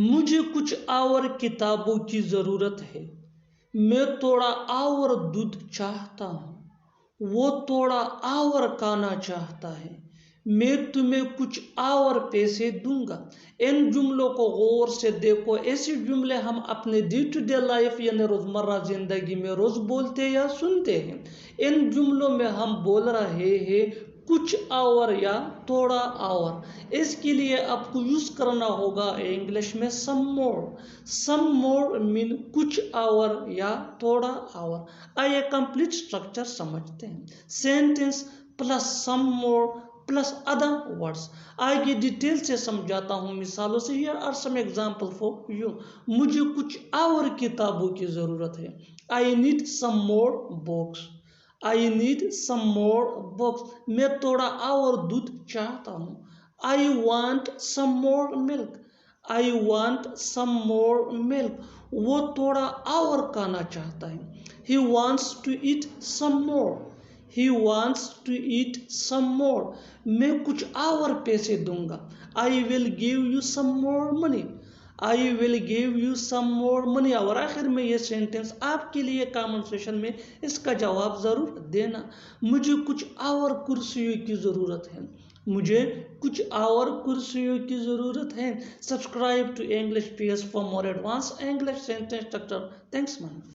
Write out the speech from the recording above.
مجھے کچھ اور کتابوں کی ضرورت ہے۔ میں تھوڑا اور دودھ چاہتا ہوں۔ وہ تھوڑا اور کھانا چاہتا ہے۔ میں تمہیں کچھ اور پیسے دوں گا۔ ان جملوں کو غور سے دیکھو۔ ایسے جملے ہم اپنے ڈے ٹو ڈے لائف یعنی روزمرہ زندگی میں روز بولتے یا سنتے ہیں۔ ان جملوں میں ہم بول رہے ہیں کچھ اور یا تھوڑا اور۔ اس کے لیے آپ کو یوز کرنا ہوگا انگلش میں سم مور۔ سم مور مین کچھ اور یا تھوڑا اور۔ آئیے کمپلیٹ سٹرکچر سمجھتے ہیں۔ سینٹنس پلس سم مور پلس ادر ورڈز۔ آگے ڈیٹیل سے سمجھاتا ہوں مثالوں سے۔ Here are some examples for you۔ مجھے کچھ اور کتابوں کی ضرورت ہے۔ I need some more books۔ I need some more books۔ میں تھوڑا اور دودھ چاہتا ہوں۔ I want some more milk۔ I want some more milk۔ وہ تھوڑا اور کھانا چاہتا ہے۔ He wants to eat some more۔ He wants to eat some more۔ میں کچھ اور پیسے دوں گا۔ I will give you some more money۔ I will give you some more money۔ اور آخر میں یہ سینٹنس آپ کے لیے کامن سیشن میں اس کا جواب ضرور دینا۔ مجھے کچھ اور کرسیوں کی ضرورت ہے۔ مجھے کچھ اور کرسیوں کی ضرورت ہے۔ Subscribe to English PS for more advanced English sentence structure۔ Thanks man۔